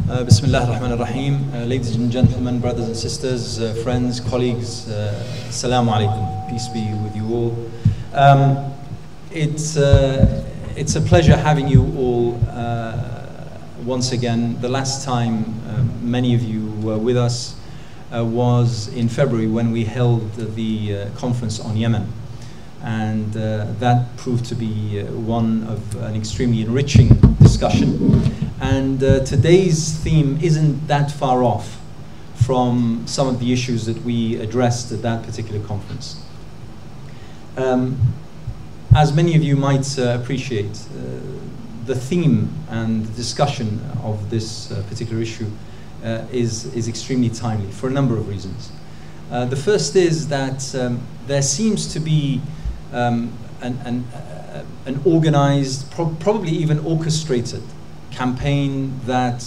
Bismillah ar-Rahman ar-Rahim. Ladies and gentlemen, brothers and sisters, friends, colleagues, Assalamu alaikum. Peace be with you all. It's a pleasure having you all once again. The last time many of you were with us was in February when we held the conference on Yemen. And that proved to be one of an extremely enriching discussion. And today's theme isn't that far off from some of the issues that we addressed at that particular conference. As many of you might appreciate, the theme and the discussion of this particular issue is extremely timely for a number of reasons. The first is that there seems to be an organized, probably even orchestrated campaign that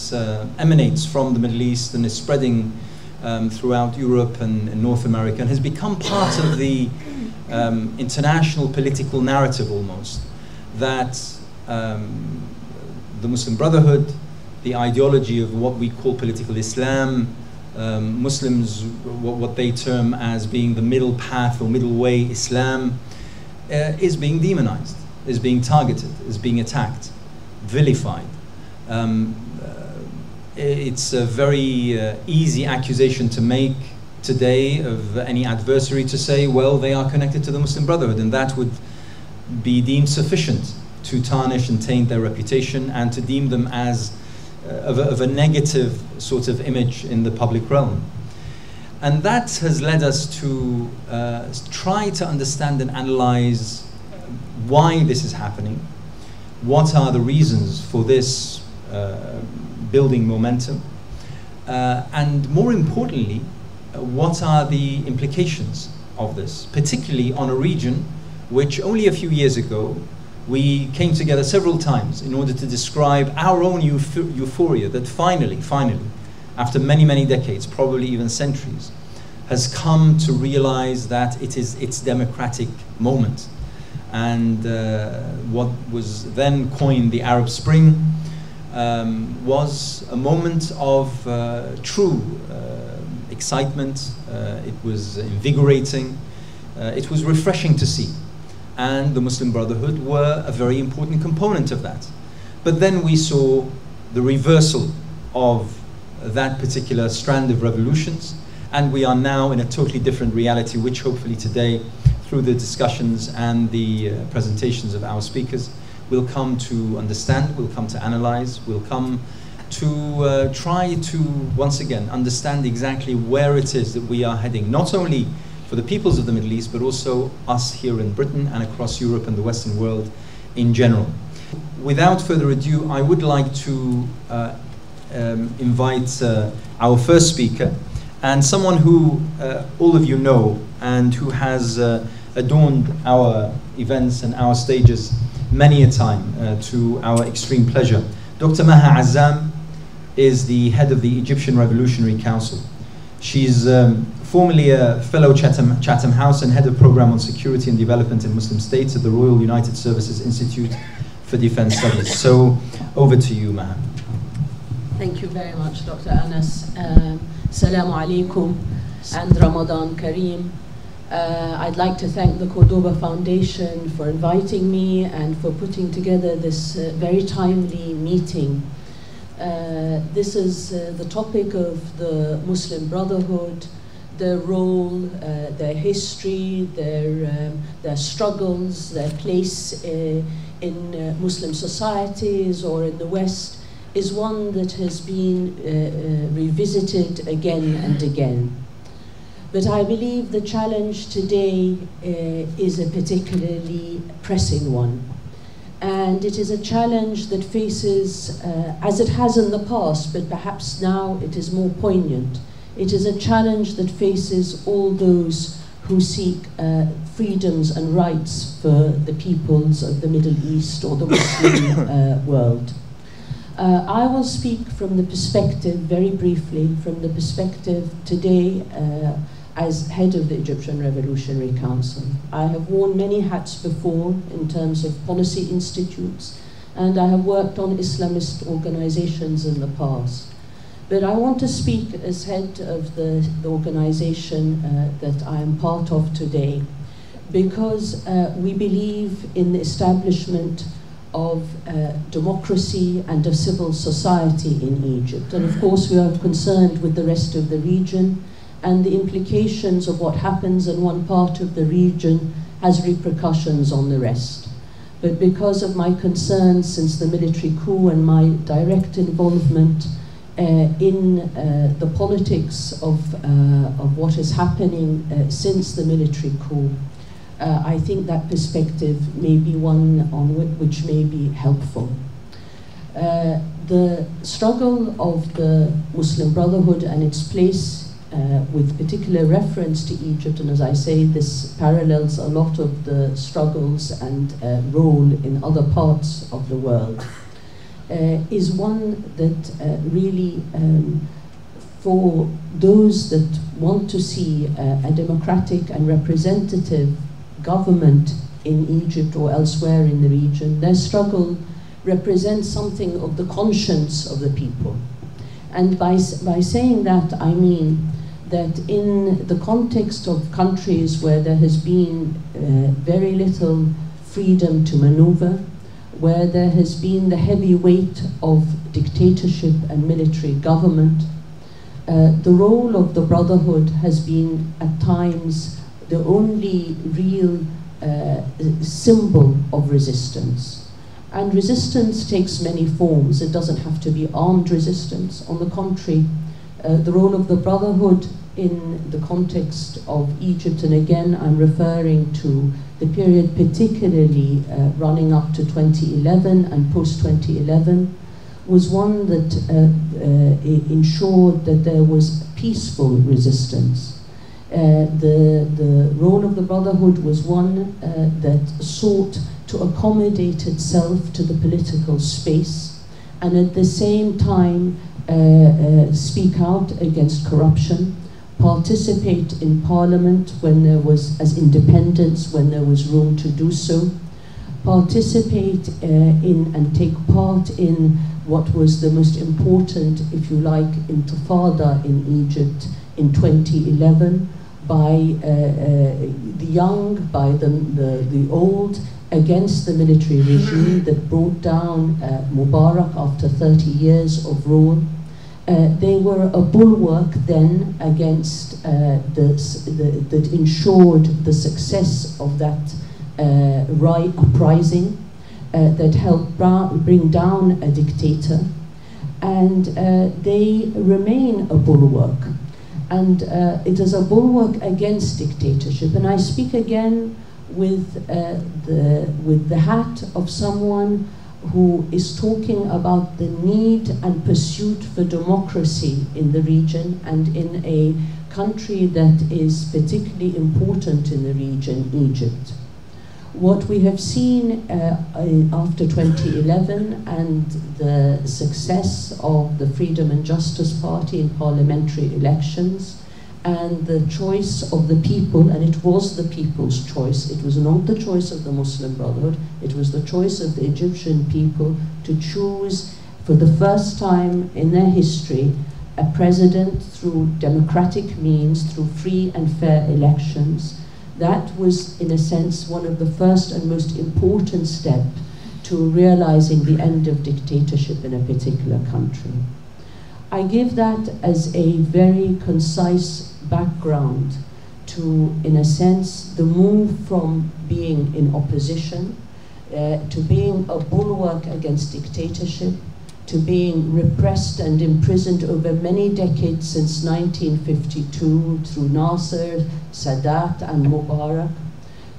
emanates from the Middle East and is spreading throughout Europe and North America and has become part of the international political narrative almost, that the Muslim Brotherhood, the ideology of what we call political Islam, Muslims, what they term as being the middle path or middle way Islam, is being demonized, is being targeted, is being attacked, vilified. It's a very easy accusation to make today of any adversary to say, well, they are connected to the Muslim Brotherhood, and that would be deemed sufficient to tarnish and taint their reputation and to deem them as of a negative sort of image in the public realm. And that has led us to try to understand and analyze why this is happening, what are the reasons for this building momentum, and more importantly, what are the implications of this, particularly on a region which only a few years ago we came together several times in order to describe our own euphoria that finally, after many, many decades, probably even centuries, has come to realize that it is its democratic moment. And what was then coined the Arab Spring was a moment of true excitement. It was invigorating. It was refreshing to see. And the Muslim Brotherhood were a very important component of that. But then we saw the reversal of that particular strand of revolutions, and we are now in a totally different reality, which hopefully today, through the discussions and the presentations of our speakers, we'll come to understand, we'll come to analyze, we'll come to try to, once again, understand exactly where it is that we are heading, not only for the peoples of the Middle East, but also us here in Britain and across Europe and the Western world in general. Without further ado, I would like to invite our first speaker, and someone who all of you know and who has adorned our events and our stages many a time to our extreme pleasure. Dr. Maha Azzam is the head of the Egyptian Revolutionary Council. She's formerly a fellow Chatham House and head of program on security and development in Muslim states at the Royal United Services Institute for Defense Studies. So over to you, Maha. Thank you very much, Dr. Anas. Assalamu alaikum and Ramadan Kareem. I'd like to thank the Cordoba Foundation for inviting me and for putting together this very timely meeting. This is the topic of the Muslim Brotherhood, their role, their history, their struggles, their place in Muslim societies or in the West, is one that has been revisited again and again. But I believe the challenge today is a particularly pressing one. And it is a challenge that faces, as it has in the past, but perhaps now it is more poignant. It is a challenge that faces all those who seek freedoms and rights for the peoples of the Middle East or the Muslim world. I will speak from the perspective, very briefly, from the perspective today as head of the Egyptian Revolutionary Council. I have worn many hats before in terms of policy institutes, and I have worked on Islamist organizations in the past. But I want to speak as head of the organization that I am part of today, because we believe in the establishment of democracy and a civil society in Egypt. And of course we are concerned with the rest of the region, and the implications of what happens in one part of the region has repercussions on the rest. But because of my concerns since the military coup and my direct involvement in the politics of what is happening since the military coup, I think that perspective may be one on which may be helpful. The struggle of the Muslim Brotherhood and its place, with particular reference to Egypt, and as I say, this parallels a lot of the struggles and role in other parts of the world, is one that really, for those that want to see a democratic and representative government in Egypt or elsewhere in the region, their struggle represents something of the conscience of the people. And by saying that, I mean that in the context of countries where there has been very little freedom to maneuver, where there has been the heavy weight of dictatorship and military government, the role of the Brotherhood has been at times the only real symbol of resistance. And resistance takes many forms. It doesn't have to be armed resistance. On the contrary, the role of the Brotherhood in the context of Egypt, and again I'm referring to the period particularly running up to 2011 and post-2011, was one that ensured that there was peaceful resistance. The role of the Brotherhood was one that sought to accommodate itself to the political space, and at the same time speak out against corruption, participate in parliament when there was, as independents, when there was room to do so, participate in and take part in what was the most important, if you like, intifada in Egypt in 2011, by the young, by the old, against the military regime that brought down Mubarak after 30 years of rule. They were a bulwark then against that ensured the success of that uprising that helped bring down a dictator, and they remain a bulwark. And it is a bulwark against dictatorship. And I speak again with the hat of someone who is talking about the need and pursuit for democracy in the region and in a country that is particularly important in the region, Egypt. What we have seen after 2011 and the success of the Freedom and Justice Party in parliamentary elections, and the choice of the people, and it was the people's choice, it was not the choice of the Muslim Brotherhood, it was the choice of the Egyptian people to choose for the first time in their history a president through democratic means, through free and fair elections. That was, in a sense, one of the first and most important steps to realizing the end of dictatorship in a particular country. I give that as a very concise background to, in a sense, the move from being in opposition to being a bulwark against dictatorship, to being repressed and imprisoned over many decades since 1952 through Nasser, Sadat and Mubarak,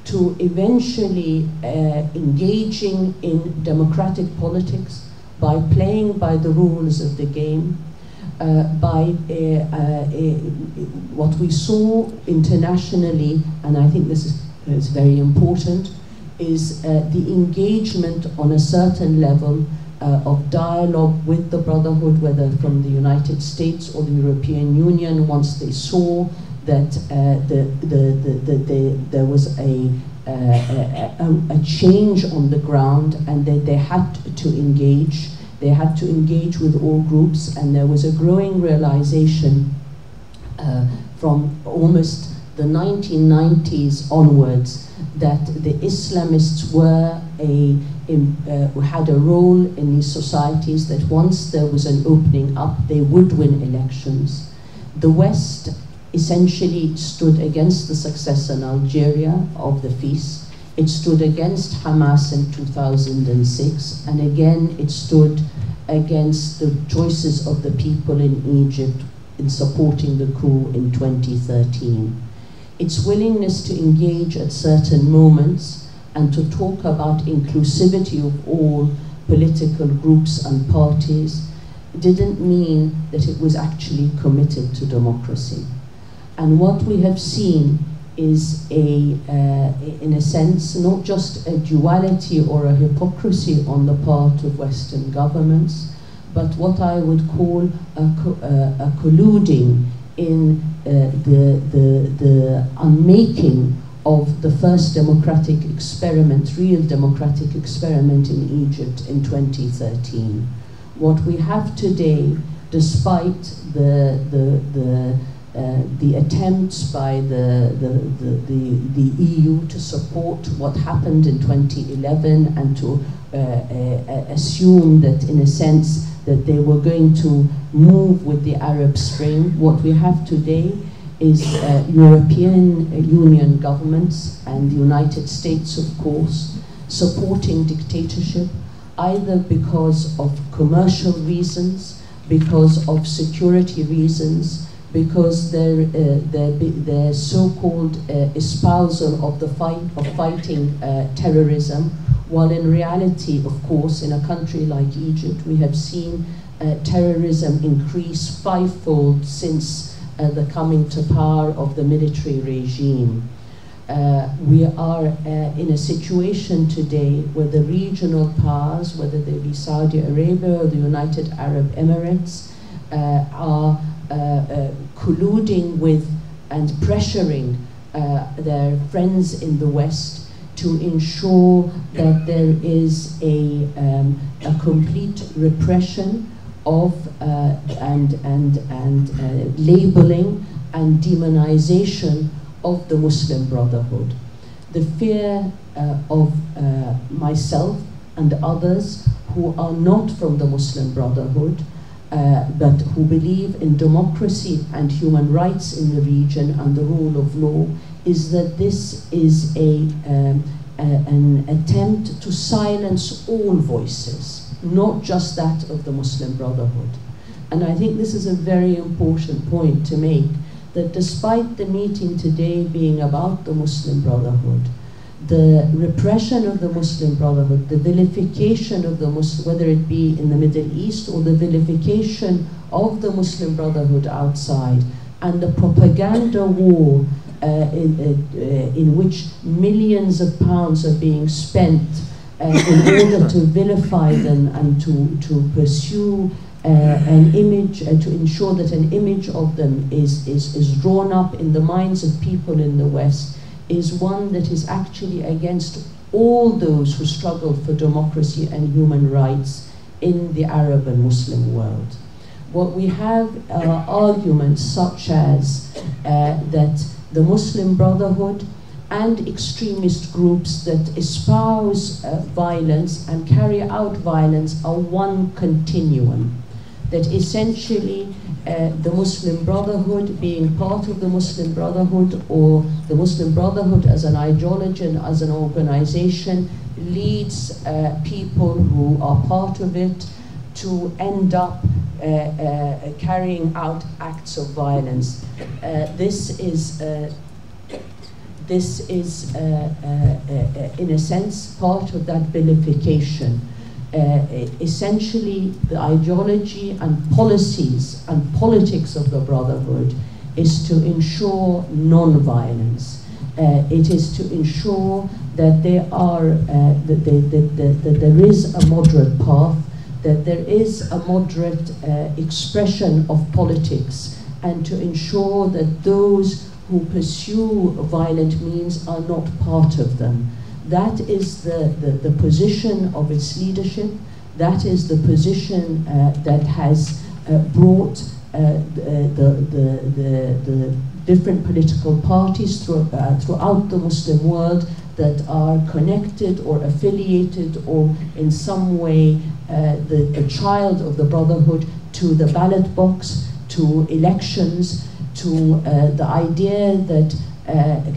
to eventually engaging in democratic politics by playing by the rules of the game, by what we saw internationally, and I think this is very important, is the engagement on a certain level of dialogue with the Brotherhood, whether from the United States or the European Union, once they saw that there was a change on the ground and that they had to engage They had to engage with all groups, and there was a growing realization from almost the 1990s onwards that the Islamists were had a role in these societies, that once there was an opening up, they would win elections. The West essentially stood against the success in Algeria of the FIS. It stood against Hamas in 2006, and again it stood against the choices of the people in Egypt in supporting the coup in 2013. Its willingness to engage at certain moments and to talk about inclusivity of all political groups and parties didn't mean that it was actually committed to democracy. And what we have seen is in a sense, not just a duality or a hypocrisy on the part of Western governments, but what I would call a colluding in the unmaking of the first democratic experiment, real democratic experiment in Egypt in 2013. What we have today, despite the attempts by the EU to support what happened in 2011 and to assume that, in a sense, that they were going to move with the Arab Spring, what we have today is European Union governments and the United States, of course, supporting dictatorship, either because of commercial reasons, because of security reasons, because their so-called espousal of the fighting terrorism, while in reality, of course, in a country like Egypt, we have seen terrorism increase fivefold since the coming to power of the military regime. We are in a situation today where the regional powers, whether they be Saudi Arabia or the United Arab Emirates, are colluding with and pressuring their friends in the West to ensure that there is a complete repression of labeling and demonization of the Muslim Brotherhood. The fear of myself and others who are not from the Muslim Brotherhood, but who believe in democracy and human rights in the region and the rule of law, is that this is an attempt to silence all voices, not just that of the Muslim Brotherhood. And I think this is a very important point to make, that despite the meeting today being about the Muslim Brotherhood, the repression of the Muslim Brotherhood, the vilification of the Muslim, whether it be in the Middle East or the vilification of the Muslim Brotherhood outside, and the propaganda war in which millions of pounds are being spent in order to vilify them and to pursue an image, to ensure that an image of them is drawn up in the minds of people in the West, is one that is actually against all those who struggle for democracy and human rights in the Arab and Muslim world. What we have are arguments such as that the Muslim Brotherhood and extremist groups that espouse violence and carry out violence are one continuum. That essentially the Muslim Brotherhood, being part of the Muslim Brotherhood, or the Muslim Brotherhood as an ideology and as an organization, leads people who are part of it to end up carrying out acts of violence. This is in a sense part of that vilification. Essentially, the ideology and policies and politics of the Brotherhood is to ensure non-violence. It is to ensure that there is a moderate path, that there is a moderate expression of politics, and to ensure that those who pursue violent means are not part of them. That is the position of its leadership. That is the position that has brought the different political parties throughout the Muslim world that are connected or affiliated or in some way the child of the Brotherhood to the ballot box, to elections, to the idea that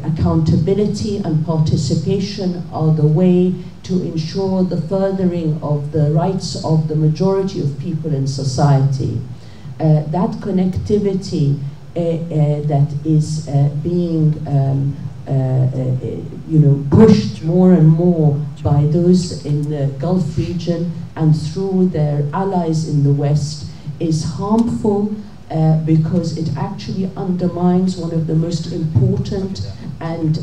accountability and participation are the way to ensure the furthering of the rights of the majority of people in society. That connectivity that is being pushed more and more by those in the Gulf region and through their allies in the West is harmful because it actually undermines one of the most important and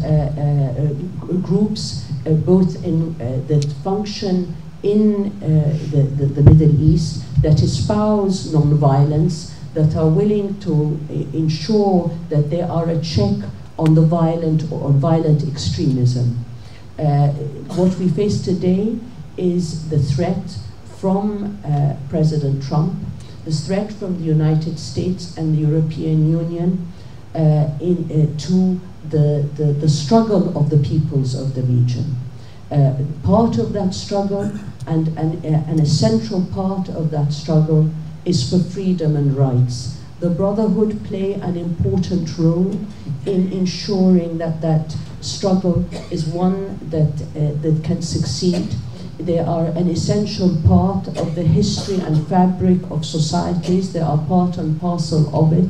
groups both in that function in the Middle East, that espouse non-violence, that are willing to ensure that they are a check on the violent or violent extremism. What we face today is the threat from President Trump, the threat from the United States and the European Union to the struggle of the peoples of the region. Part of that struggle and an essential part of that struggle is for freedom and rights. The Brotherhood play an important role in ensuring that that struggle is one that can succeed. They are an essential part of the history and fabric of societies. They are part and parcel of it.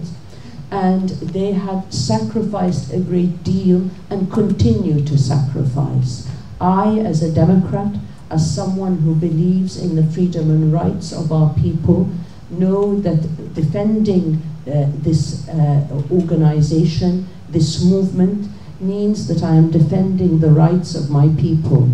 And they have sacrificed a great deal and continue to sacrifice. I, as a Democrat, as someone who believes in the freedom and rights of our people, know that defending this organization, this movement, means that I am defending the rights of my people.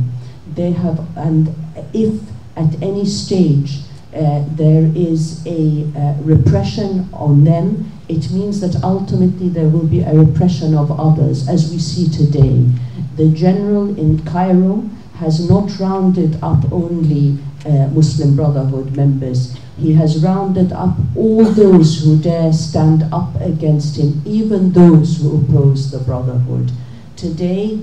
They have, and if at any stage there is a repression on them, it means that ultimately there will be a repression of others, as we see today. The general in Cairo has not rounded up only Muslim Brotherhood members. He has rounded up all those who dare stand up against him, even those who oppose the Brotherhood. Today,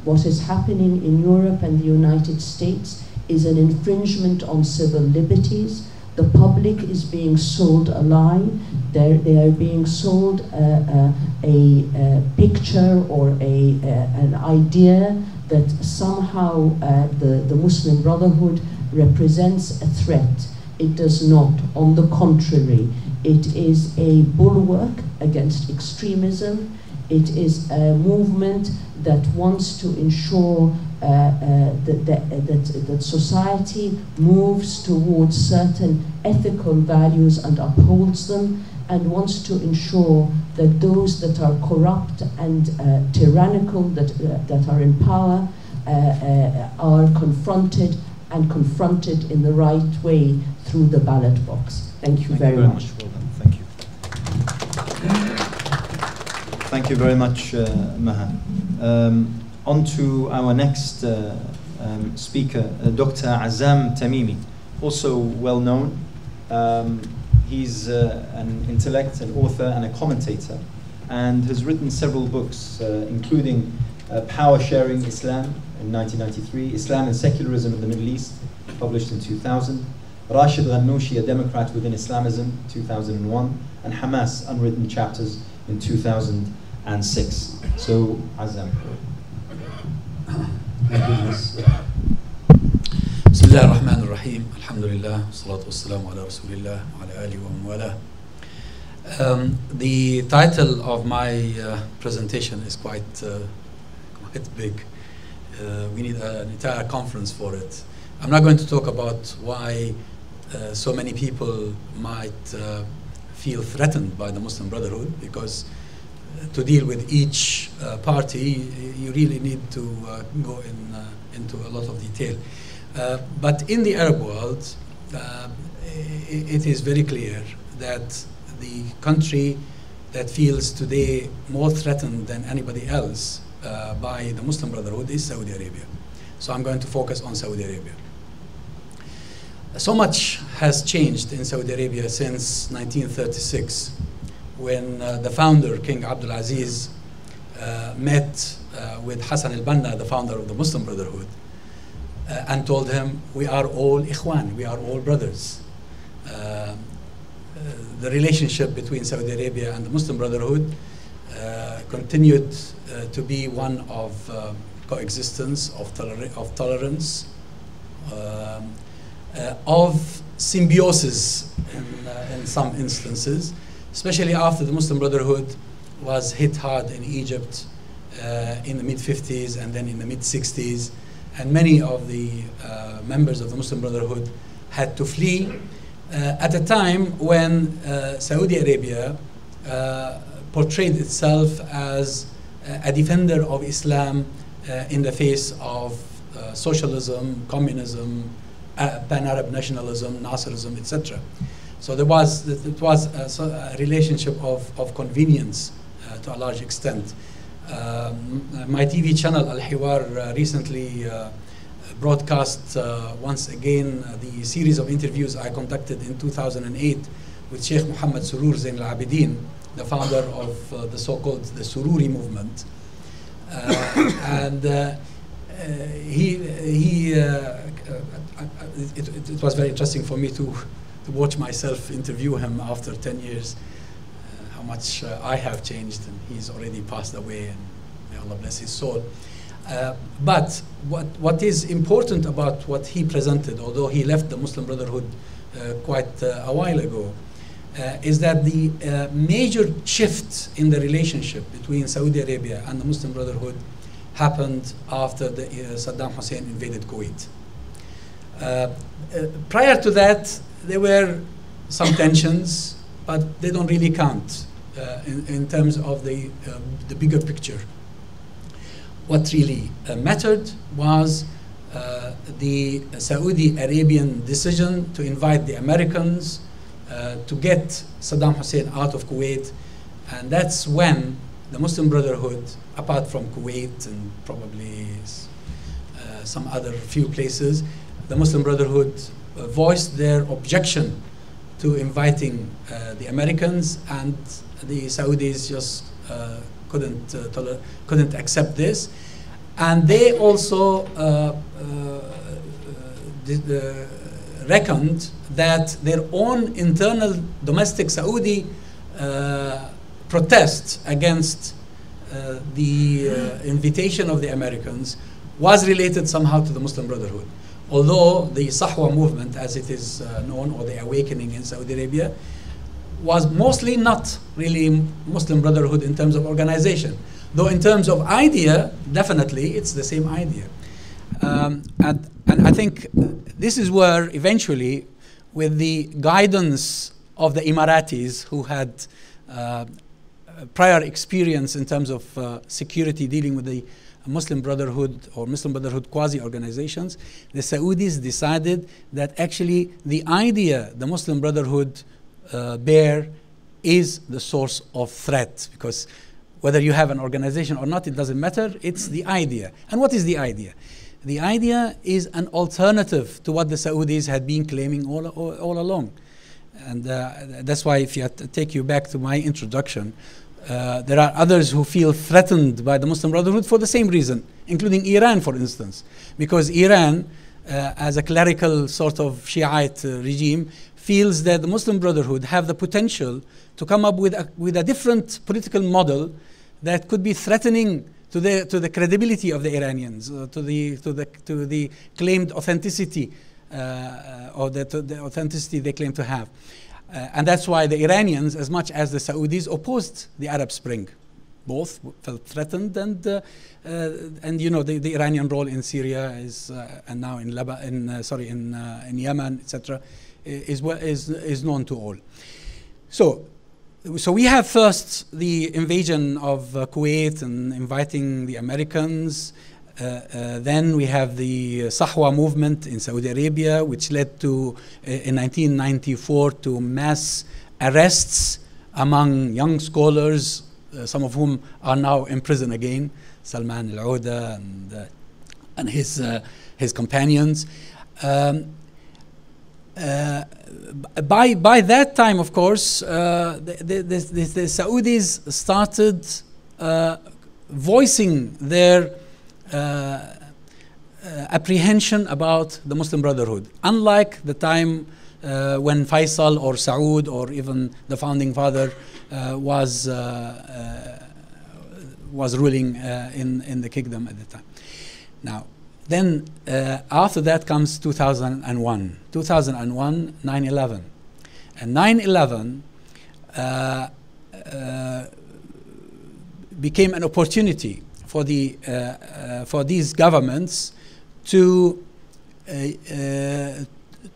what is happening in Europe and the United States is an infringement on civil liberties. The public is being sold a lie. They are being sold a picture or an idea that somehow the Muslim Brotherhood represents a threat. It does not. On the contrary, it is a bulwark against extremism. It is a movement that wants to ensure that society moves towards certain ethical values and upholds them, and wants to ensure that those that are corrupt and tyrannical, that are in power, are confronted in the right way through the ballot box. Thank you very much. Well done. Thank you. Thank you very much, Maha. On to our next speaker, Dr. Azam Tamimi, also well known. He's an intellect, an author, and a commentator, and has written several books, including Power Sharing Islam in 1993, Islam and Secularism in the Middle East, published in 2000, Rashid Ghannouchi, A Democrat Within Islamism, 2001, and Hamas, Unwritten Chapters in 2006. So, Azam. بسم الله الرحمن الرحيم الحمد لله والصلاة والسلام على رسول الله وعلى آله ومن والاه. The title of my presentation is quite big. We need an entire conference for it. I'm not going to talk about why so many people might feel threatened by the Muslim Brotherhood, because to deal with each party, you really need to go into a lot of detail. But in the Arab world, it is very clear that the country that feels today more threatened than anybody else by the Muslim Brotherhood is Saudi Arabia. So I'm going to focus on Saudi Arabia. So much has changed in Saudi Arabia since 1936, when the founder, King Abdul Aziz, met with Hassan al-Banna, the founder of the Muslim Brotherhood, and told him, we are all Ikhwan, we are all brothers. The relationship between Saudi Arabia and the Muslim Brotherhood continued to be one of coexistence, of tolerance, of symbiosis in some instances, especially after the Muslim Brotherhood was hit hard in Egypt in the mid-50s and then in the mid-60s, and many of the members of the Muslim Brotherhood had to flee at a time when Saudi Arabia portrayed itself as a defender of Islam in the face of socialism, communism, pan-Arab nationalism, Nasserism, etc. So it was a relationship of convenience to a large extent. My TV channel, Al-Hawar, recently broadcast once again the series of interviews I conducted in 2008 with Sheikh Muhammad Surur Zain Al-Abidin, the founder of the so-called the Sururi movement. It was very interesting for me to watch myself interview him after 10 years, how much I have changed, and he's already passed away, and may Allah bless his soul. But what is important about what he presented, although he left the Muslim Brotherhood quite a while ago, is that the major shift in the relationship between Saudi Arabia and the Muslim Brotherhood happened after Saddam Hussein invaded Kuwait. Prior to that, there were some tensions, but they don't really count in terms of the bigger picture. What really mattered was the Saudi Arabian decision to invite the Americans to get Saddam Hussein out of Kuwait, and that's when the Muslim Brotherhood, apart from Kuwait and probably some other few places, the Muslim Brotherhood voiced their objection to inviting the Americans, and the Saudis just couldn't accept this, and they also reckoned that their own internal domestic Saudi protest against the invitation of the Americans was related somehow to the Muslim Brotherhood. Although the Sahwa movement, as it is known, or the awakening in Saudi Arabia, was mostly not really Muslim Brotherhood in terms of organization. Though in terms of idea, definitely it's the same idea. And I think this is where eventually, with the guidance of the Emiratis, who had prior experience in terms of security dealing with the Muslim Brotherhood or Muslim Brotherhood quasi-organizations, the Saudis decided that actually the idea the Muslim Brotherhood bear is the source of threat, because whether you have an organization or not, it doesn't matter, it's the idea. And what is the idea? The idea is an alternative to what the Saudis had been claiming all along. And that's why, if you take you back to my introduction, there are others who feel threatened by the Muslim Brotherhood for the same reason, including Iran, for instance. Because Iran, as a clerical sort of Shiite regime, feels that the Muslim Brotherhood have the potential to come up with a different political model that could be threatening to the credibility of the Iranians, to the claimed authenticity, or the authenticity they claim to have. And that's why the Iranians, as much as the Saudis, opposed the Arab Spring. Both felt threatened, and you know, the Iranian role in Syria is and now in in Yemen, etc., is known to all. So we have first the invasion of Kuwait and inviting the Americans. Then we have the Sahwa movement in Saudi Arabia, which led to, in 1994, to mass arrests among young scholars, some of whom are now in prison again, Salman al-Auda and his companions. by that time, of course, the Saudis started voicing their apprehension about the Muslim Brotherhood. Unlike the time when Faisal or Saud or even the founding father was ruling in the kingdom at the time. Now, then after that comes 2001. 2001, 9/11. And 9/11 became an opportunity for these governments to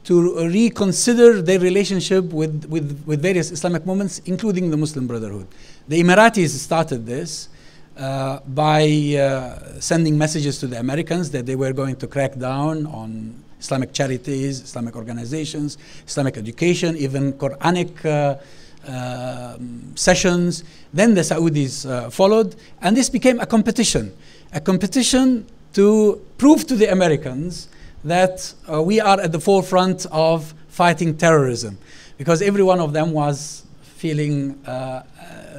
reconsider their relationship with various Islamic movements, including the Muslim Brotherhood. The Emiratis started this by sending messages to the Americans that they were going to crack down on Islamic charities, Islamic organizations, Islamic education, even Quranic sessions. Then the Saudis followed, and this became a competition to prove to the Americans that we are at the forefront of fighting terrorism, because every one of them was feeling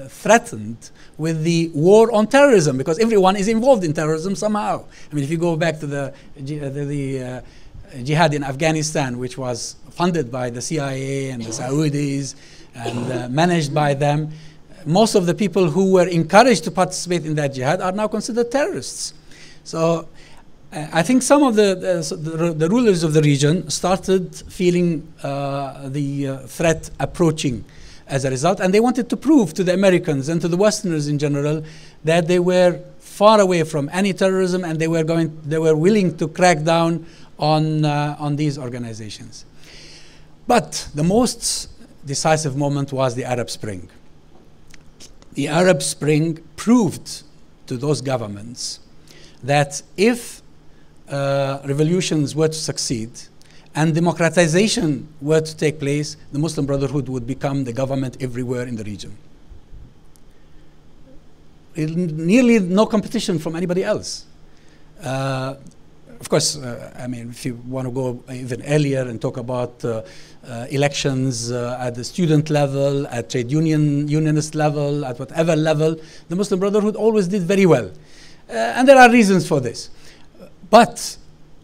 threatened with the war on terrorism, because everyone is involved in terrorism somehow. I mean, if you go back to the jihad in Afghanistan, which was funded by the CIA and the Saudis and managed by them, most of the people who were encouraged to participate in that jihad are now considered terrorists. So I think some of the rulers of the region started feeling the threat approaching as a result, and they wanted to prove to the Americans and to the Westerners in general that they were far away from any terrorism, and they were willing to crack down on these organizations. But the most decisive moment was the Arab Spring. The Arab Spring proved to those governments that if revolutions were to succeed and democratization were to take place, the Muslim Brotherhood would become the government everywhere in the region. Nearly no competition from anybody else. Of course, I mean, if you want to go even earlier and talk about elections at the student level, at trade unionist level, at whatever level, the Muslim Brotherhood always did very well. And there are reasons for this. But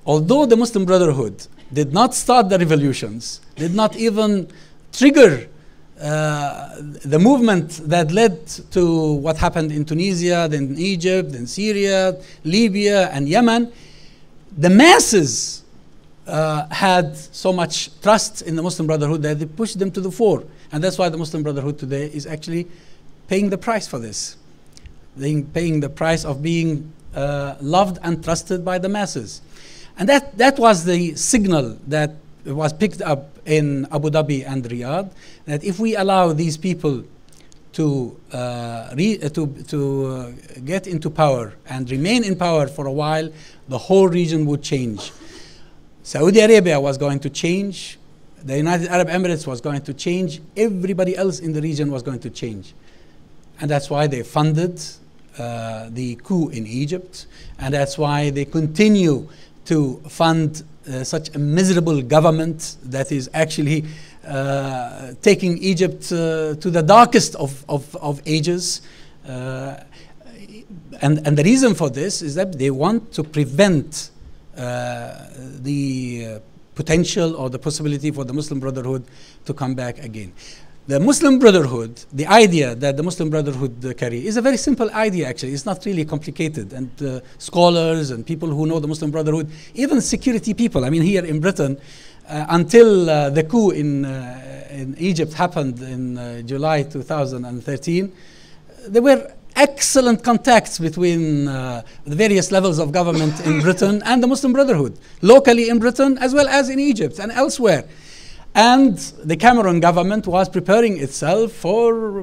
although the Muslim Brotherhood did not start the revolutions, did not even trigger the movement that led to what happened in Tunisia, then Egypt, then Syria, Libya, and Yemen, the masses had so much trust in the Muslim Brotherhood that they pushed them to the fore. And that's why the Muslim Brotherhood today is actually paying the price for this. They're paying the price of being loved and trusted by the masses. And that was the signal that was picked up in Abu Dhabi and Riyadh, that if we allow these people to get into power and remain in power for a while, the whole region would change. Saudi Arabia was going to change. The United Arab Emirates was going to change. Everybody else in the region was going to change. And that's why they funded the coup in Egypt. And that's why they continue to fund such a miserable government that is actually taking Egypt to the darkest of ages. And the reason for this is that they want to prevent the potential or the possibility for the Muslim Brotherhood to come back again. The Muslim Brotherhood, the idea that the Muslim Brotherhood carry is a very simple idea actually. It's not really complicated. And scholars and people who know the Muslim Brotherhood, even security people, I mean here in Britain, until the coup in Egypt happened in July 2013, there were excellent contacts between the various levels of government in Britain and the Muslim Brotherhood, locally in Britain as well as in Egypt and elsewhere. And the Cameron government was preparing itself for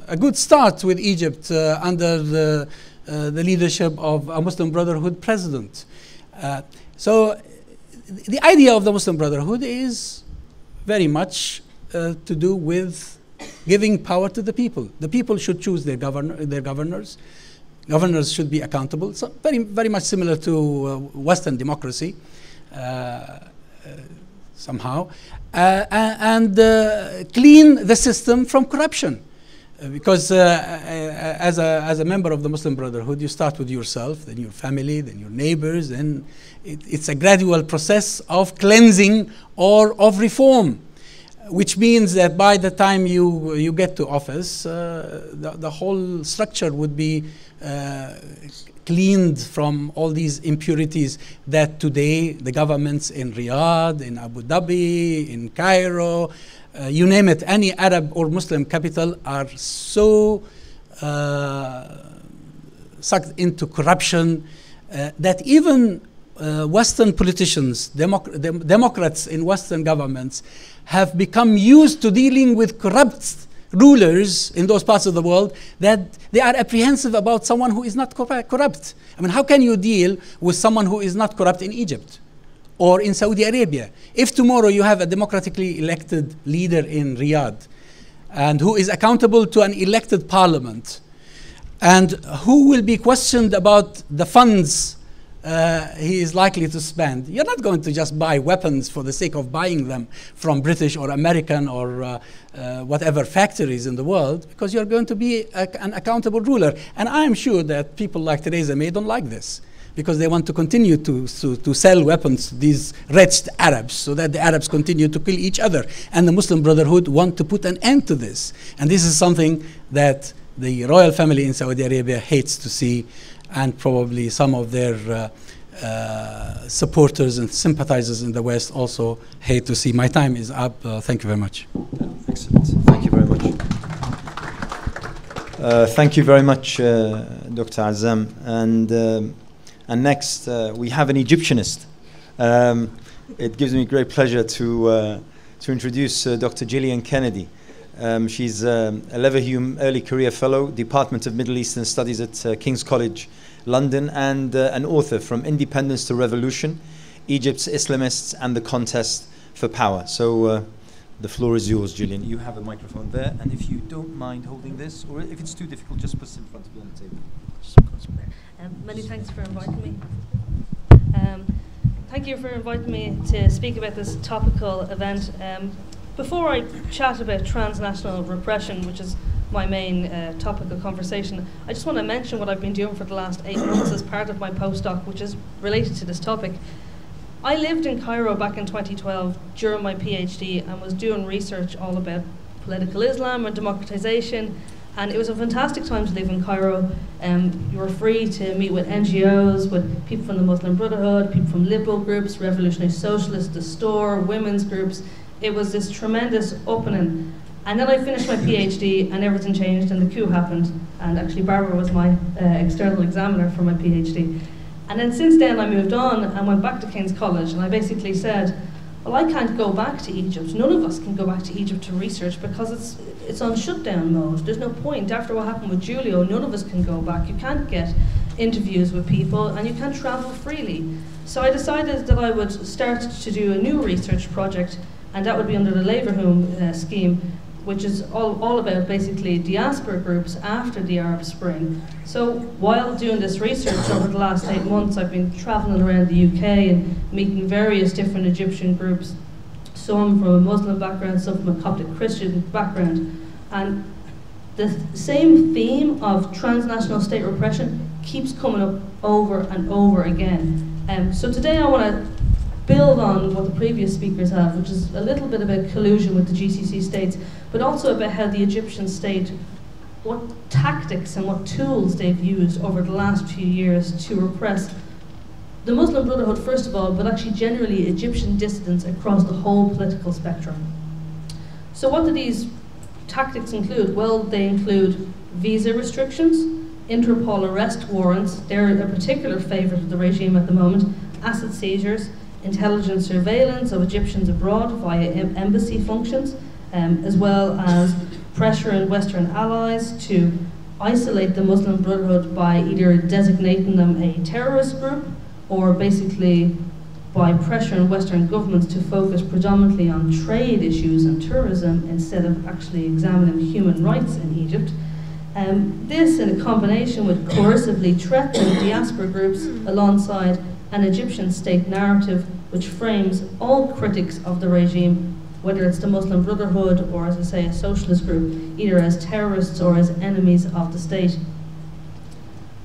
a good start with Egypt under the leadership of a Muslim Brotherhood president. So the idea of the Muslim Brotherhood is very much to do with giving power to the people. The people should choose their governors. Governors should be accountable. So very much similar to Western democracy. somehow, and clean the system from corruption. Because as a member of the Muslim Brotherhood, you start with yourself, then your family, then your neighbors, and it's a gradual process of cleansing or of reform, which means that by the time you get to office, the whole structure would be cleaned from all these impurities that today the governments in Riyadh, in Abu Dhabi, in Cairo, you name it, any Arab or Muslim capital are so sucked into corruption that even Western politicians, Democrats in Western governments, have become used to dealing with corrupt rulers in those parts of the world that they are apprehensive about someone who is not corrupt. I mean, how can you deal with someone who is not corrupt in Egypt or in Saudi Arabia? If tomorrow you have a democratically elected leader in Riyadh and who is accountable to an elected parliament and who will be questioned about the funds he is likely to spend, you're not going to just buy weapons for the sake of buying them from British or American or whatever factories in the world, because you're going to be an accountable ruler. And I'm sure that people like Theresa May don't like this, because they want to continue to sell weapons to these wretched Arabs so that the Arabs continue to kill each other. And the Muslim Brotherhood want to put an end to this. And this is something that the royal family in Saudi Arabia hates to see, and probably some of their supporters and sympathizers in the West also hate to see. My time is up. Thank you very much. Excellent. Thank you very much. Thank you very much, Dr. Azzam. And next, we have an Egyptianist. It gives me great pleasure to introduce Dr. Gillian Kennedy. She's a Leverhulme Early Career Fellow, Department of Middle Eastern Studies at King's College, London, and an author, From Independence to Revolution, Egypt's Islamists and the Contest for Power. So the floor is yours, Gillian. You have a microphone there, and if you don't mind holding this, or if it's too difficult, just put it in front of you on the table. Many thanks for inviting me. Thank you for inviting me to speak about this topical event. Before I chat about transnational repression, which is my main topic of conversation, I just want to mention what I've been doing for the last 8 months as part of my postdoc, which is related to this topic. I lived in Cairo back in 2012 during my PhD and was doing research all about political Islam and democratization, and it was a fantastic time to live in Cairo. You were free to meet with NGOs, with people from the Muslim Brotherhood, people from liberal groups, revolutionary socialists, the store, women's groups. It was this tremendous opening. And then I finished my PhD and everything changed and the coup happened. And actually Barbara was my external examiner for my PhD. And then since then I moved on and went back to King's College, and I basically said, well, I can't go back to Egypt. None of us can go back to Egypt to research because it's on shutdown mode. There's no point. After what happened with Giulio, none of us can go back. You can't get interviews with people and you can't travel freely. So I decided that I would start to do a new research project, and that would be under the Leverhulme scheme, which is all about basically diaspora groups after the Arab Spring. So while doing this research over the last 8 months, I've been traveling around the UK and meeting various different Egyptian groups, some from a Muslim background, some from a Coptic Christian background. And the same theme of transnational state repression keeps coming up over and over again. So today I want to build on what the previous speakers have, which is a little bit about collusion with the GCC states, but also about how the Egyptian state, what tactics and what tools they've used over the last few years to repress the Muslim Brotherhood first of all, but actually generally Egyptian dissidents across the whole political spectrum. So what do these tactics include? Well, they include visa restrictions, Interpol arrest warrants, they're a particular favourite of the regime at the moment, asset seizures, intelligence surveillance of Egyptians abroad via embassy functions, as well as pressure on Western allies to isolate the Muslim Brotherhood by either designating them a terrorist group or basically by pressure on Western governments to focus predominantly on trade issues and tourism instead of actually examining human rights in Egypt. This in a combination with coercively threatening diaspora groups alongside an Egyptian state narrative which frames all critics of the regime, whether it's the Muslim Brotherhood or, as I say, a socialist group, either as terrorists or as enemies of the state.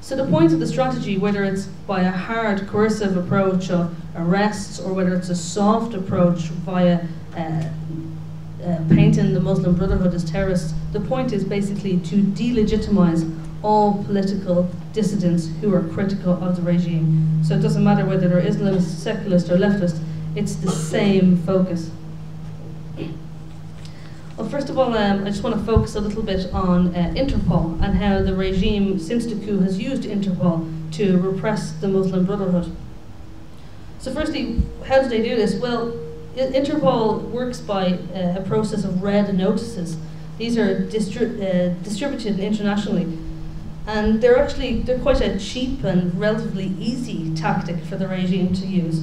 So the point of the strategy, whether it's by a hard coercive approach of arrests or whether it's a soft approach via painting the Muslim Brotherhood as terrorists, the point is basically to delegitimize all political dissidents who are critical of the regime. So it doesn't matter whether they're Islamist, secularist or leftist, it's the same focus. Well, first of all, I just want to focus a little bit on Interpol and how the regime, since the coup, has used Interpol to repress the Muslim Brotherhood. So firstly, how do they do this? Well, Interpol works by a process of red notices. These are distributed internationally, and they're quite a cheap and relatively easy tactic for the regime to use.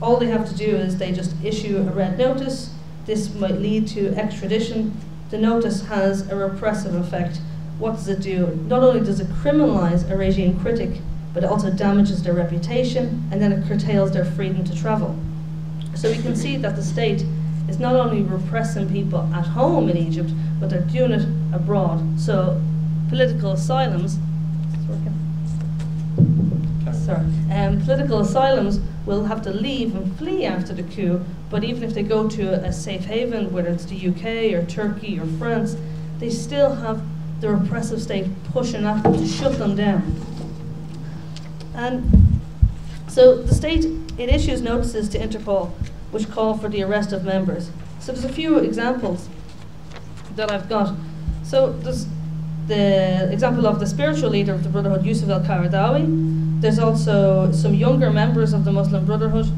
All they have to do is they just issue a red notice. This might lead to extradition. The notice has a repressive effect. What does it do? Not only does it criminalize a regime critic, but it also damages their reputation, and then it curtails their freedom to travel. So we can see that the state is not only repressing people at home in Egypt, but they're doing it abroad. So political asylums, political asylums will have to leave and flee after the coup, but even if they go to a safe haven, whether it's the UK or Turkey or France, they still have the repressive state pushing at them to shut them down. And so the state, it issues notices to Interpol which call for the arrest of members. So there's a few examples that I've got. So there's the example of the spiritual leader of the Brotherhood, Yusuf al-Qaradawi. There's also some younger members of the Muslim Brotherhood.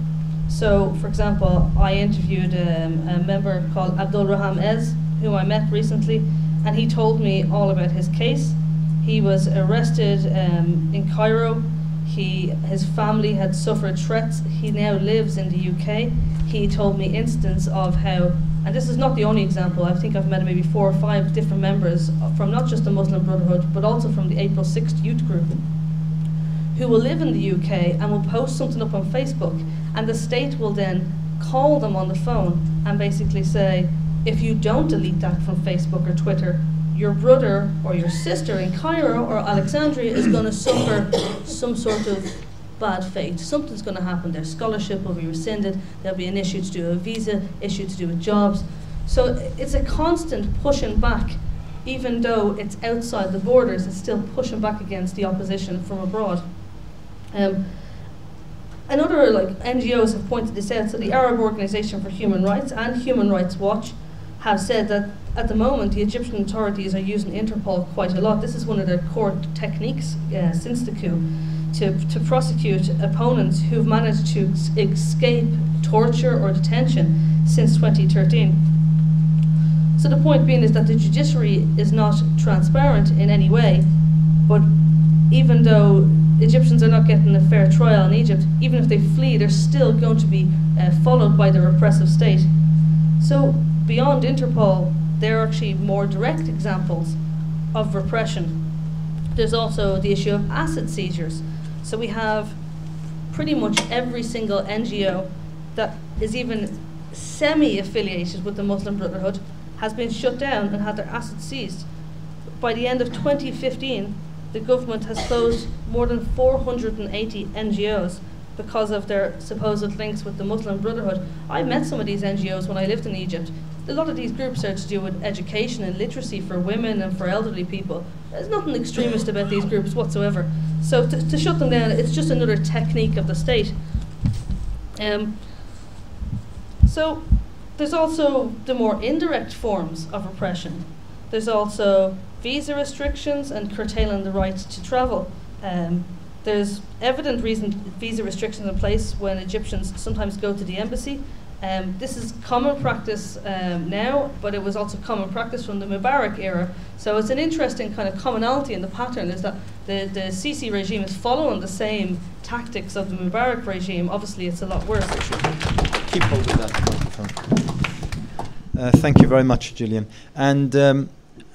So, for example, I interviewed a member called Abdul Raham Ez, who I met recently, and he told me all about his case. He was arrested in Cairo. His family had suffered threats. He now lives in the UK. He told me instances of how, and this is not the only example, I think I've met maybe 4 or 5 different members from not just the Muslim Brotherhood, but also from the April 6th youth group, who will live in the UK and will post something up on Facebook, and the state will then call them on the phone and basically say, if you don't delete that from Facebook or Twitter, your brother or your sister in Cairo or Alexandria is going to suffer some sort of bad fate. Something's going to happen. Their scholarship will be rescinded. There'll be an issue to do with a visa, issue to do with jobs. So it's a constant pushing back. Even though it's outside the borders, it's still pushing back against the opposition from abroad. Another NGOs have pointed this out. So the Arab Organization for Human Rights and Human Rights Watch have said that at the moment the Egyptian authorities are using Interpol quite a lot. This is one of their core techniques since the coup, to prosecute opponents who've managed to escape torture or detention since 2013. So the point being is that the judiciary is not transparent in any way, but even though Egyptians are not getting a fair trial in Egypt, even if they flee, they're still going to be followed by the repressive state. So beyond Interpol, there are actually more direct examples of repression. There's also the issue of asset seizures. So we have pretty much every single NGO that is even semi-affiliated with the Muslim Brotherhood has been shut down and had their assets seized. By the end of 2015, the government has closed more than 480 NGOs because of their supposed links with the Muslim Brotherhood. I met some of these NGOs when I lived in Egypt. A lot of these groups are to do with education and literacy for women and for elderly people. There's nothing extremist about these groups whatsoever. So to shut them down, it's just another technique of the state. So there's also the more indirect forms of repression. There's also visa restrictions and curtailing the right to travel. There's evident visa restrictions in place when Egyptians sometimes go to the embassy. This is common practice now, but it was also common practice from the Mubarak era. So it's an interesting kind of commonality in the pattern, is that the Sisi regime is following the same tactics of the Mubarak regime. Obviously, it's a lot worse. Keep hold of that microphone. Thank you very much, Gillian. And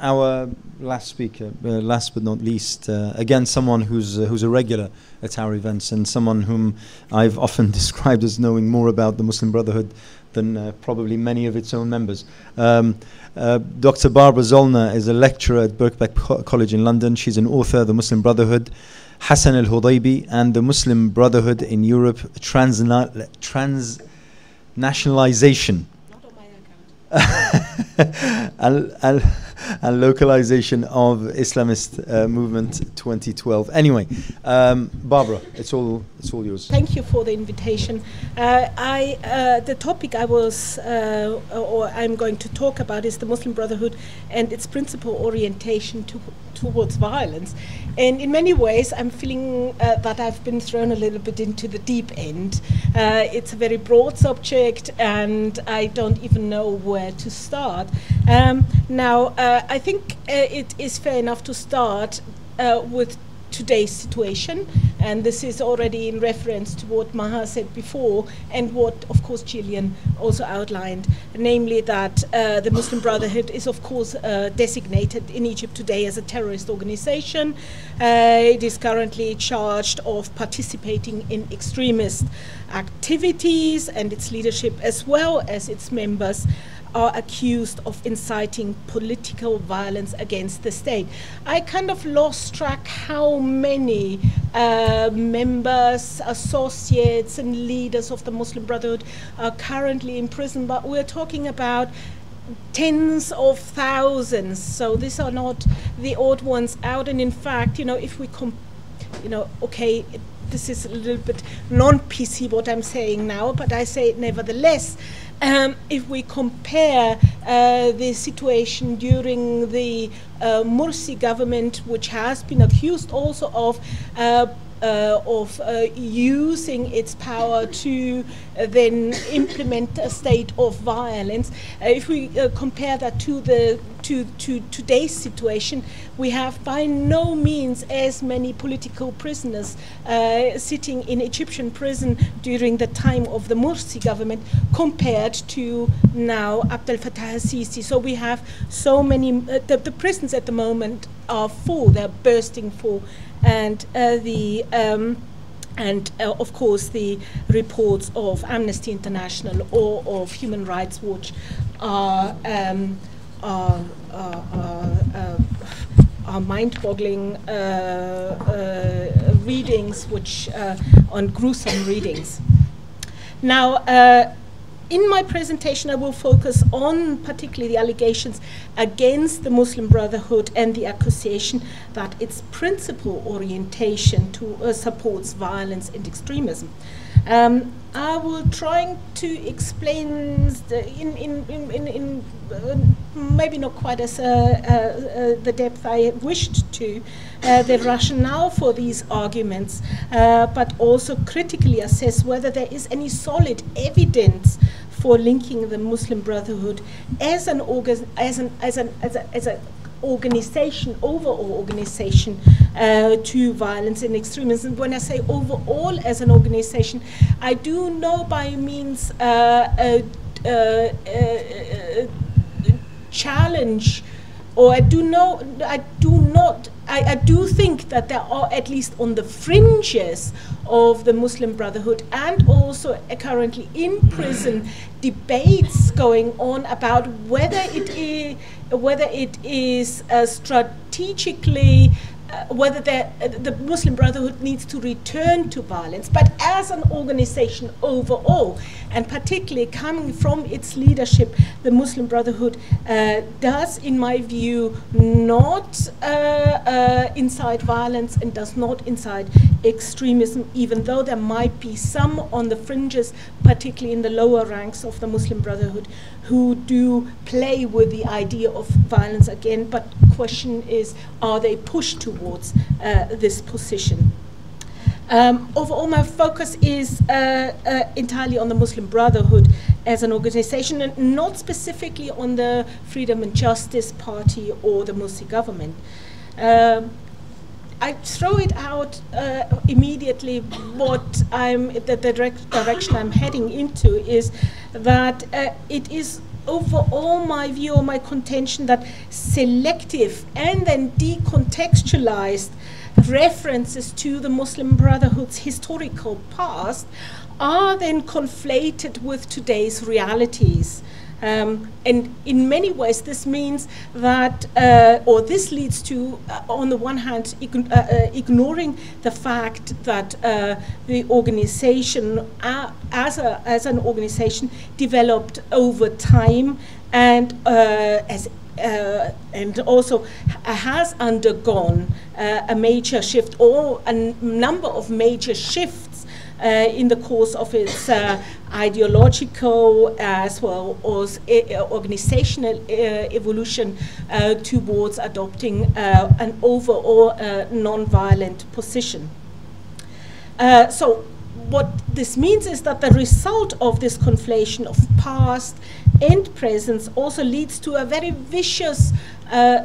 our last speaker, last but not least, again, someone who's a regular at our events and someone whom I've often described as knowing more about the Muslim Brotherhood than probably many of its own members. Dr. Barbara Zollner is a lecturer at Birkbeck College in London. She's an author, The Muslim Brotherhood, Hassan al-Hudaybi, and the Muslim Brotherhood in Europe, Transnationalization. Not on my account. and localization of Islamist movement 2012. Anyway, Barbara, it's all yours. Thank you for the invitation. The topic I'm going to talk about is the Muslim Brotherhood and its principal orientation towards violence. And in many ways, I'm feeling that I've been thrown a little bit into the deep end. It's a very broad subject, and I don't even know where to start. Now, I think it is fair enough to start with today's situation, and this is already in reference to what Maha said before and what, of course, Gillian also outlined, namely that the Muslim Brotherhood is, of course, designated in Egypt today as a terrorist organization. It is currently charged of participating in extremist activities, and its leadership, as well as its members, are accused of inciting political violence against the state. I kind of lost track how many members, associates, and leaders of the Muslim Brotherhood are currently in prison, but we're talking about tens of thousands, so these are not the odd ones out. And in fact, if we okay, this is a little bit non-PC what I'm saying now, but I say it nevertheless. If we compare the situation during the Morsi government, which has been accused also of using its power to then implement a state of violence, if we compare that to today's situation, we have by no means as many political prisoners sitting in Egyptian prison during the time of the Morsi government compared to now Abdel Fattah al-Sisi. So we have so many, the prisons at the moment are full, they're bursting full, and of course the reports of Amnesty International or of Human Rights Watch are mind-boggling readings, which on gruesome readings. Now, in my presentation, I will focus on particularly the allegations against the Muslim Brotherhood and the accusation that its principal orientation supports violence and extremism. I will try to explain in maybe not quite as the depth I wished to the rationale for these arguments, but also critically assess whether there is any solid evidence for linking the Muslim Brotherhood as an organization, overall organization, to violence and extremism. When I say overall as an organization, I do know by means challenge, or I do think that there are, at least on the fringes of the Muslim Brotherhood and also currently in prison, debates going on about whether it is strategically whether the Muslim Brotherhood needs to return to violence, but as an organization overall, and particularly coming from its leadership, the Muslim Brotherhood does, in my view, not incite violence and does not incite extremism, even though there might be some on the fringes, particularly in the lower ranks of the Muslim Brotherhood, who do play with the idea of violence again, but the question is, are they pushed towards this position? Overall, my focus is entirely on the Muslim Brotherhood as an organization, and not specifically on the Freedom and Justice Party or the Morsi government. I throw it out immediately. What the direction I'm heading into is that it is overall my view or my contention that selective and then decontextualized references to the Muslim Brotherhood's historical past are then conflated with today's realities. And in many ways, this means that, or this leads to, on the one hand, ignoring the fact that the organization, as an organization, developed over time and also has undergone a major shift or a number of major shifts in the course of its ideological as well as organizational evolution towards adopting an overall non-violent position. So what this means is that the result of this conflation of past and presence also leads to a very vicious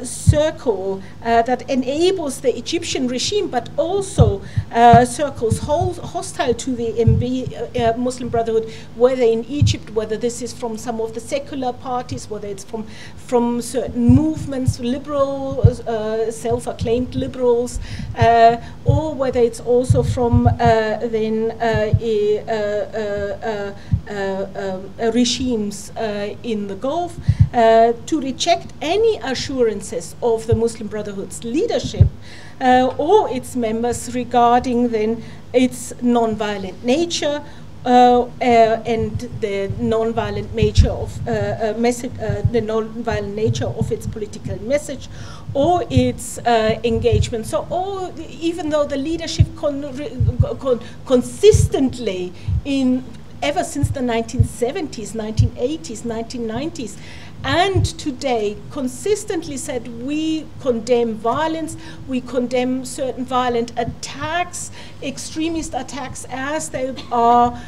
circle that enables the Egyptian regime, but also circles hostile to the Muslim Brotherhood, whether in Egypt, whether this is from some of the secular parties, whether it's from certain movements, liberal, self-acclaimed liberals, or whether it's also from regimes in the Gulf, to reject any assurances of the Muslim Brotherhood's leadership or its members regarding then its non-violent nature and the non-violent nature of the non-violent nature of its political message or its engagement. So, even though the leadership consistently ever since the 1970s, 1980s, 1990s, and today consistently said we condemn violence, we condemn certain violent attacks, extremist attacks as they are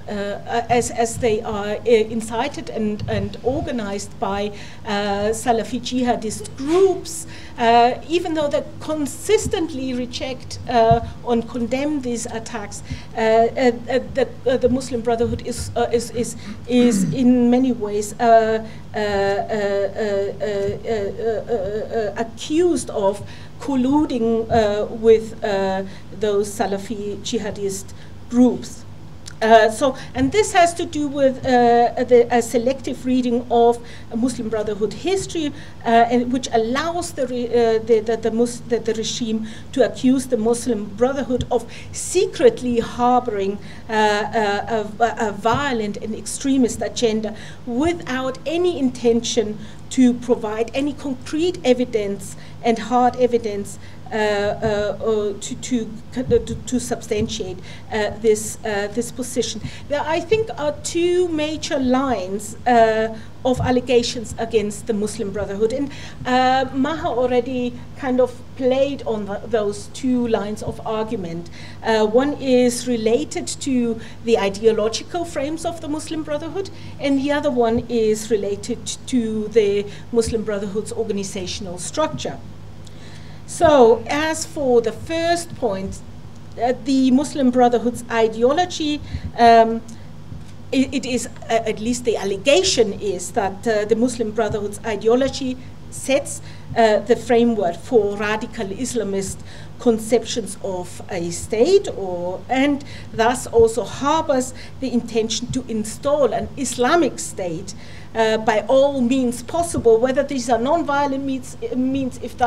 as they are incited and organized by Salafi jihadist groups, even though they consistently reject and condemn these attacks, the Muslim Brotherhood is in many ways accused of colluding with those Salafi jihadist groups. And this has to do with a selective reading of Muslim Brotherhood history, which allows the regime to accuse the Muslim Brotherhood of secretly harboring a violent and extremist agenda without any intention to provide any concrete evidence and hard evidence to substantiate this position. There, I think, are two major lines of allegations against the Muslim Brotherhood, and Maha already kind of played on those two lines of argument. One is related to the ideological frames of the Muslim Brotherhood, and the other one is related to the Muslim Brotherhood's organizational structure. So, as for the first point, the Muslim Brotherhood's ideology, it is, at least the allegation is, that the Muslim Brotherhood's ideology sets the framework for radical Islamist conceptions of a state, and thus also harbors the intention to install an Islamic state by all means possible, whether these are non-violent means if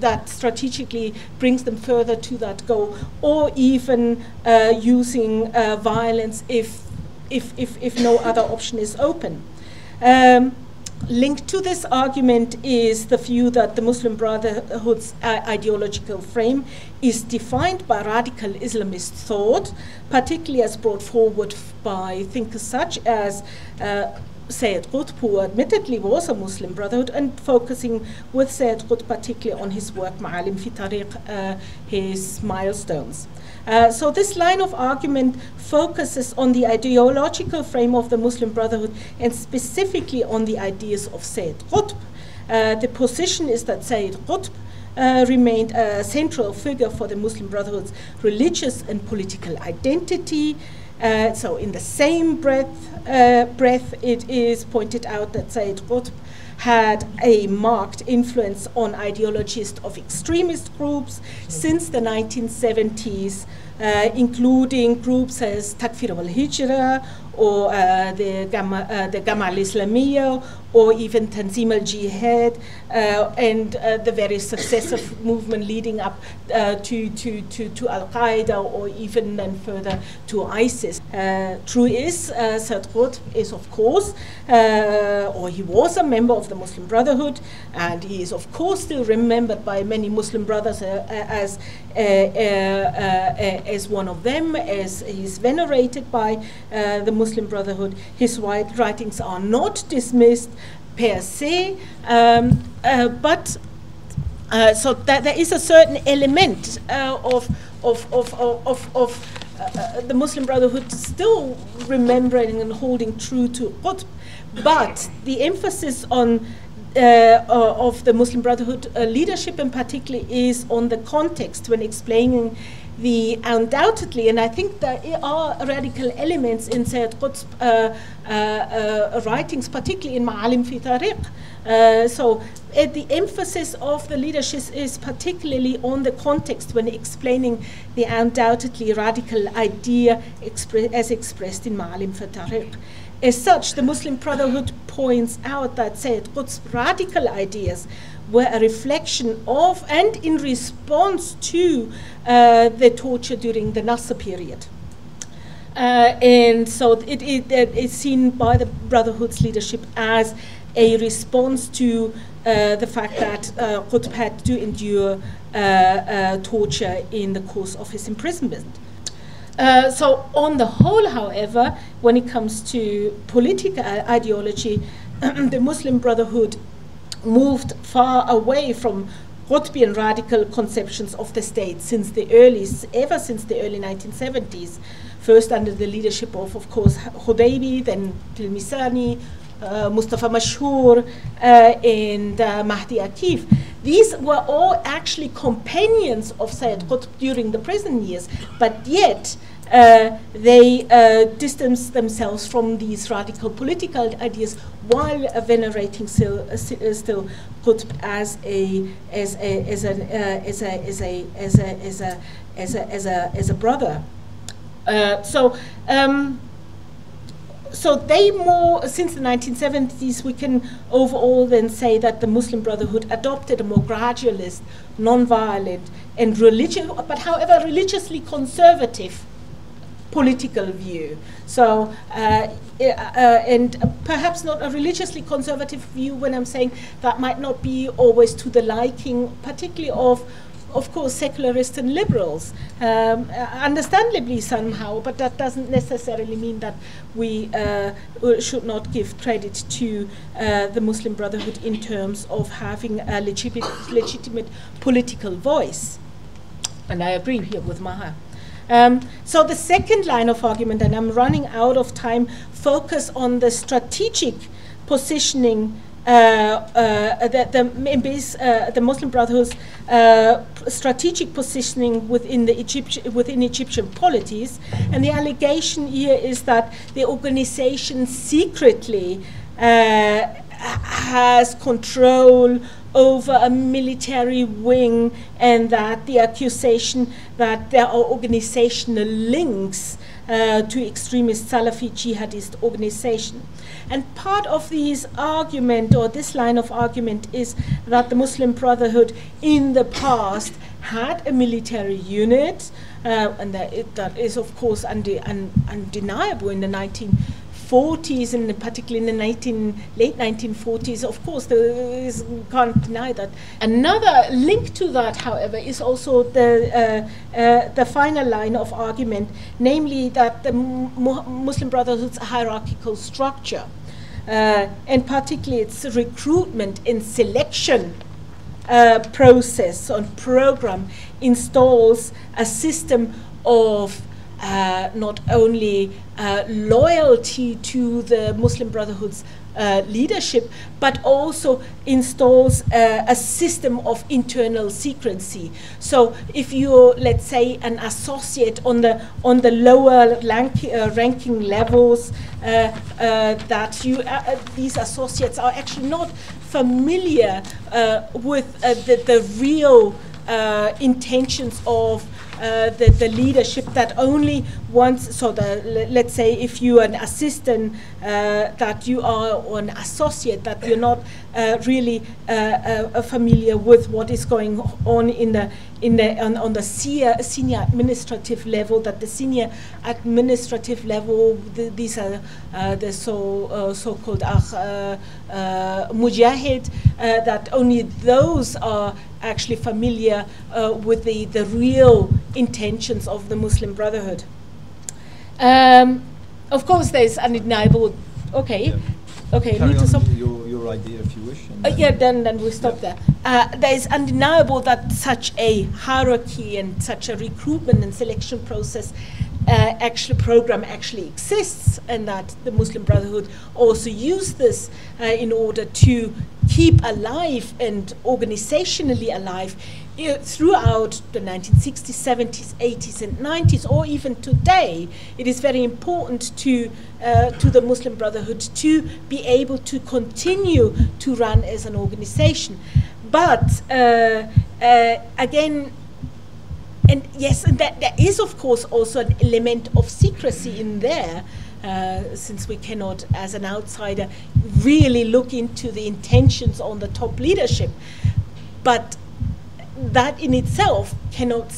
that strategically brings them further to that goal, or even using violence if no other option is open. Linked to this argument is the view that the Muslim Brotherhood's ideological frame is defined by radical Islamist thought, particularly as brought forward by thinkers such as Sayyid Qutb, who admittedly was a Muslim Brotherhood, and focusing with Sayyid Qutb particularly on his work, Ma'alim fi Tariq, his milestones. So this line of argument focuses on the ideological frame of the Muslim Brotherhood and specifically on the ideas of Sayyid Qutb. The position is that Sayyid Qutb remained a central figure for the Muslim Brotherhood's religious and political identity. So in the same breath, it is pointed out that Sayyid Qutb had a marked influence on ideologies of extremist groups since the 1970s, including groups as Takfir al-Hijra, or the Gama al-Islamiyya, or even Tanzim al-Jihad, and the various successive movement leading up to Al-Qaeda, or even then further to ISIS. True is, Sayyid Qutb is of course, or he was a member of the Muslim Brotherhood, and he is of course still remembered by many Muslim brothers as one of them, as he's venerated by the Muslim Brotherhood. His writings are not dismissed per se, but so that there is a certain element of the Muslim Brotherhood still remembering and holding true to Qutb, but the emphasis on of the Muslim Brotherhood leadership in particular is on the context when explaining the undoubtedly, and I think there are radical elements in Sayyid Qutb's writings, particularly in Ma'alim fi Tariq. So the emphasis of the leadership is particularly on the context when explaining the undoubtedly radical idea as expressed in Ma'alim fi Tariq. As such, the Muslim Brotherhood points out that Sayyid Qutb's radical ideas were a reflection of and in response to the torture during the Nasr period. And so it is seen by the Brotherhood's leadership as a response to the fact that Qutb had to endure torture in the course of his imprisonment. So on the whole, however, when it comes to political ideology, the Muslim Brotherhood moved far away from Qutbian radical conceptions of the state ever since the early 1970s, first under the leadership of course, Hudaybi, then Tilmisani, Mustafa Mashhur, and Mahdi Akif. These were all actually companions of Sayyid Qutb during the prison years, but yet they distanced themselves from these radical political ideas while venerating still Qutb as a brother. So they more, since the 1970s, we can overall then say that the Muslim Brotherhood adopted a more gradualist, non-violent, and but however religiously conservative political view. So, and perhaps not a religiously conservative view when I'm saying that might not be always to the liking, particularly of course, secularists and liberals, understandably somehow, but that doesn't necessarily mean that we should not give credit to the Muslim Brotherhood in terms of having a legitimate political voice. And I agree here with Maha. So the second line of argument, and I'm running out of time, focus on the strategic positioning the Muslim Brotherhood's strategic positioning within Egyptian polities, and the allegation here is that the organization secretly has control over a military wing, and that the accusation that there are organizational links to extremist Salafi jihadist organization. And part of this argument, or this line of argument, is that the Muslim Brotherhood in the past had a military unit, and that is of course undeniable in the 1940s, and particularly in the late 1940s. Of course, can't deny that. Another link to that, however, is also the final line of argument, namely that the Muslim Brotherhood's hierarchical structure, and particularly its recruitment and selection process and program, installs a system of not only loyalty to the Muslim Brotherhood's leadership, but also installs a system of internal secrecy. So if you're, let's say, an associate on the lower ranking levels, that these associates are actually not familiar with the real intentions of the leadership, that only once, so let's say if you're an assistant, that you are, or an associate, that you're not really familiar with what is going on on the senior administrative level, that the senior administrative level, these are the so-called mujahid, that only those are actually familiar with the real intentions of the Muslim Brotherhood. Of course, there's undeniable. Okay, Yeah. okay. Carry Need to on stop. your idea if you wish. Yeah, then we stop there. There is undeniable that such a hierarchy and such a recruitment and selection process program actually exists, and that the Muslim Brotherhood also used this in order to keep alive and organizationally alive throughout the 1960s, 70s, 80s, and 90s, or even today. It is very important to the Muslim Brotherhood to be able to continue to run as an organization. But again, and yes, and that there is of course also an element of secrecy in there, since we cannot, as an outsider, really look into the intentions on the top leadership. But that in itself cannot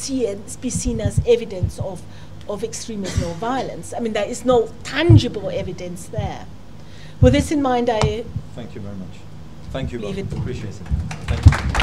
be seen as evidence of extremism or violence. I mean, there is no tangible evidence there. With this in mind, I Thank you very much. Thank you, leave Bob. it. Appreciate it. Thank you.